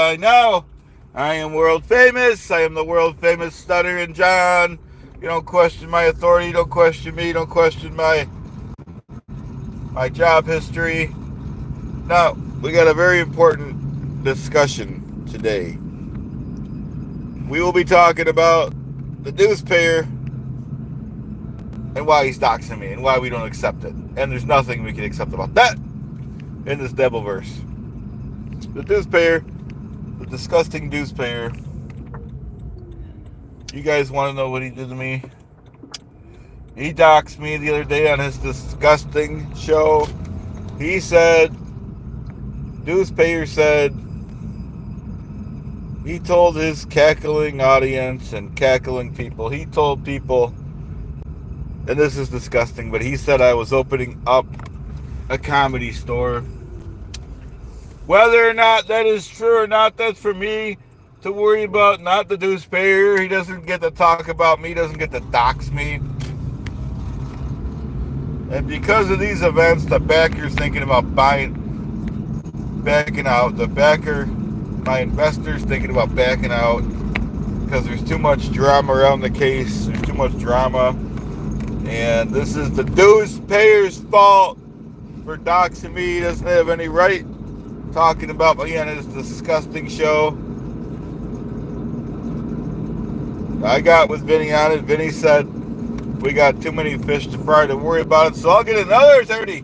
by now, I am world famous. I am the world famous Stuttering John. You don't question my authority. Don't question me. Don't question my job history. Now, we got a very important discussion today. We will be talking about the dues payer and why he's doxing me and why we don't accept it. And there's nothing we can accept about that in this Devilverse. The dues payer, the disgusting dues payer. You guys want to know what he did to me? He doxed me the other day on his disgusting show. He said, dues payer said, he told his cackling audience and cackling people, he told people, and this is disgusting, but he said I was opening up a comedy store. Whether or not that is true or not, that's for me to worry about, not the dues payer. He doesn't get to talk about me, doesn't get to dox me. And because of these events, the backer's thinking about backing out. The backer, my investor's thinking about backing out because there's too much drama around the case. There's too much drama. And this is the dues payer's fault for doxing me. He doesn't have any right talking about me on his disgusting show. I got with Vinny on it. Vinny said we got too many fish to fry to worry about it, so I'll get another attorney.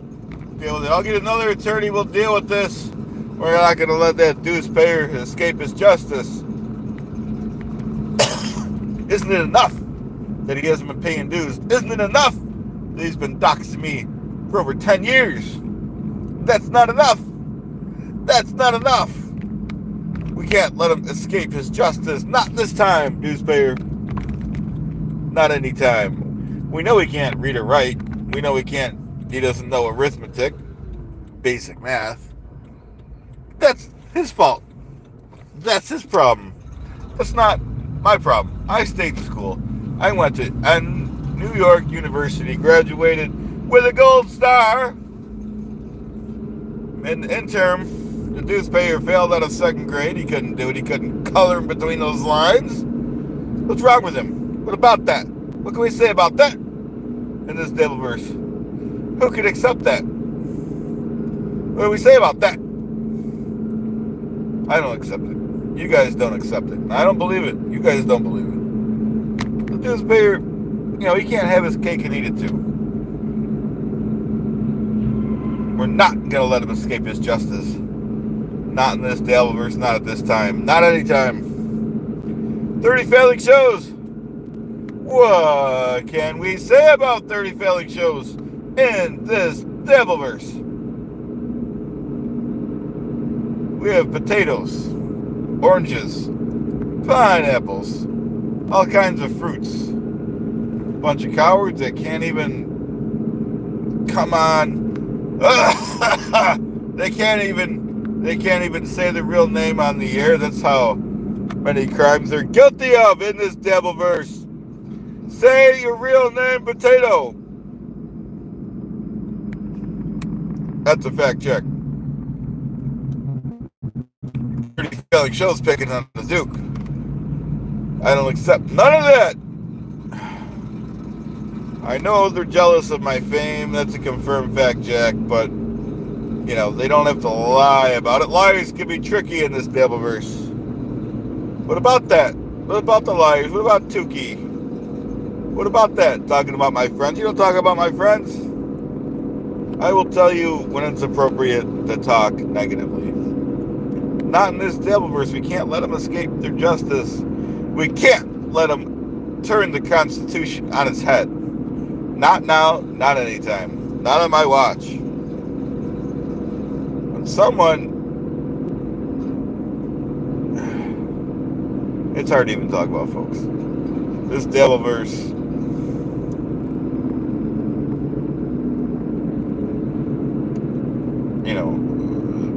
I'll get another attorney. We'll deal with this. We're not going to let that dues payer escape his justice. Isn't it enough that he hasn't been paying dues? Isn't it enough that he's been doxing me for over 10 years? That's not enough. That's not enough. We can't let him escape his justice. Not this time, dues payer. Not any time. We know he can't read or write. We know he doesn't know arithmetic, basic math. That's his fault. That's his problem. That's not my problem. I stayed in school. I went to New York University, graduated with a gold star. In the interim, the dues payer failed out of second grade. He couldn't do it. He couldn't color in between those lines. What's wrong with him? What about that? What can we say about that in this Devilverse? Who can accept that? What do we say about that? I don't accept it. You guys don't accept it. I don't believe it. You guys don't believe it. The dues payer, he can't have his cake and eat it too. We're not going to let him escape his justice. Not in this Devilverse, not at this time. Not any time. 30 failing shows. What can we say about 30 failing shows in this Devilverse? We have potatoes, oranges, pineapples, all kinds of fruits. A bunch of cowards that can't even come on. They can't even say the real name on the air. That's how many crimes they're guilty of in this Devilverse. Say your real name, potato. That's a fact check. 30 failing shows picking on the Duke. I don't accept none of that. I know they're jealous of my fame. That's a confirmed fact, Jack. But, they don't have to lie about it. Lies can be tricky in this Devilverse. What about that? What about the liars? What about Tukey? What about that? Talking about my friends? You don't talk about my friends. I will tell you when it's appropriate to talk negatively. Not in this Devilverse. We can't let them escape their justice. We can't let them turn the Constitution on its head. Not now, not anytime. Not on my watch. When someone... It's hard to even talk about, folks. This Devilverse...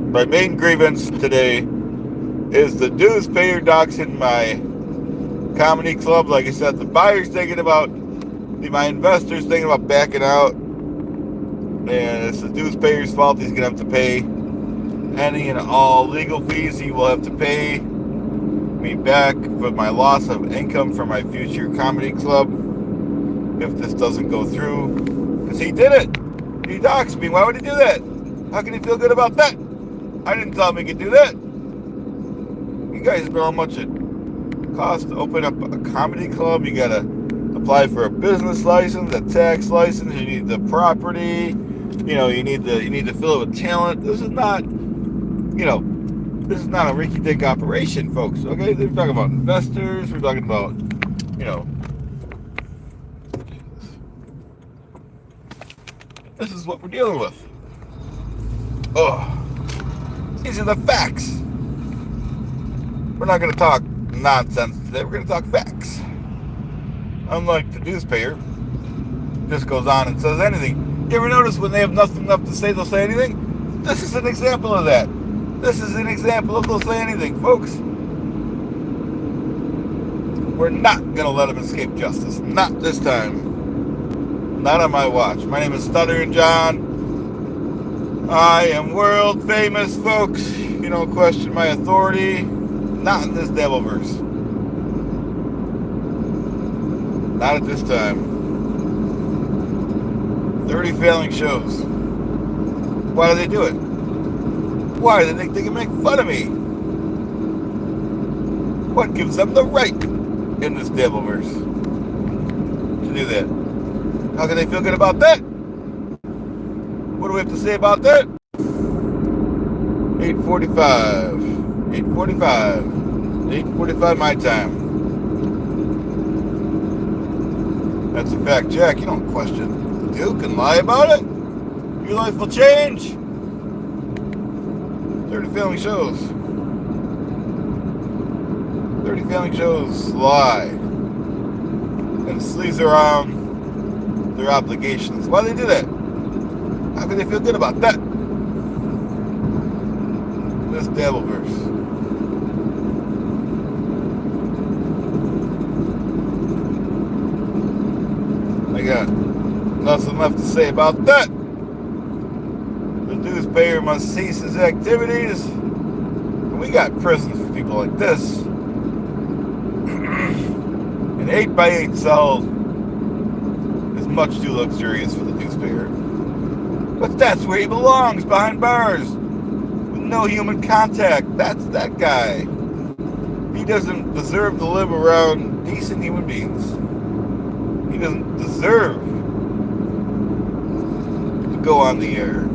My main grievance today is the dues payer doxing my comedy club. Like I said, the buyer's thinking about, my investor's thinking about backing out. And it's the dues payer's fault. He's going to have to pay. Any and all legal fees he will have to pay me back for my loss of income from my future comedy club if this doesn't go through. Because he did it. He doxed me. Why would he do that? How can he feel good about that? I didn't tell him he could do that. You guys know how much it costs to open up a comedy club. You gotta apply for a business license, a tax license. You need the property. You know, you need to fill it with talent. This is not, a rinky-dink operation, folks. Okay, we're talking about investors. We're talking about, this is what we're dealing with. Oh, these are the facts. We're not going to talk nonsense today. We're going to talk facts. Unlike the newspaper, just goes on and says anything. You ever notice when they have nothing left to say, they'll say anything? This is an example of that. This is an example of they'll say anything, folks. We're not going to let them escape justice. Not this time. Not on my watch. My name is Stuttering John. I am world famous, folks. You don't question my authority. Not in this Devilverse. Not at this time. 30 failing shows. Why do they do it? Why do they think they can make fun of me? What gives them the right in this Devilverse to do that? How can they feel good about that? What do we have to say about that? 8:45. 8:45. 8:45 my time. That's a fact check. You don't question the Duke and lie about it. Your life will change. 30 failing shows. 30 failing shows lie and sleaze around their obligations. Why do they do that? How can they feel good about that? This Devilverse. I got nothing left to say about that. The newspaper must cease his activities. And we got prisons for people like this. An 8x8 cell is much too luxurious for the newspaper. But that's where he belongs, behind bars. With no human contact. That's that guy. He doesn't deserve to live around decent human beings. He doesn't deserve to go on the air.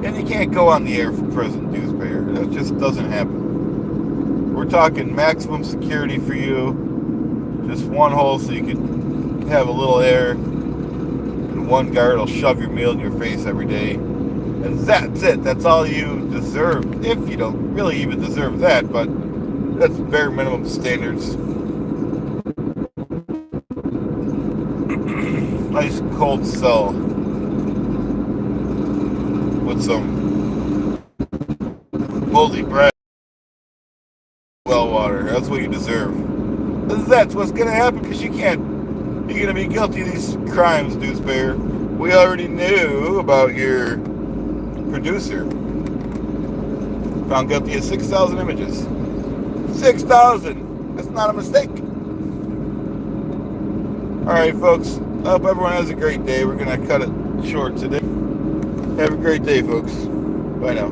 And you can't go on the air for prison newspaper. That just doesn't happen. We're talking maximum security for you. Just one hole so you can have a little air. And one guard will shove your meal in your face every day. And that's it. That's all you deserve. If you don't really even deserve that, but that's bare minimum standards. Nice cold cell with some moldy bread, well water. That's what you deserve. That's what's gonna happen because you're gonna be guilty of these crimes, newspaper. We already knew about your producer. Found guilty of 6,000 images. 6,000. That's not a mistake. All right, folks. I hope everyone has a great day. We're going to cut it short today. Have a great day, folks. Bye now.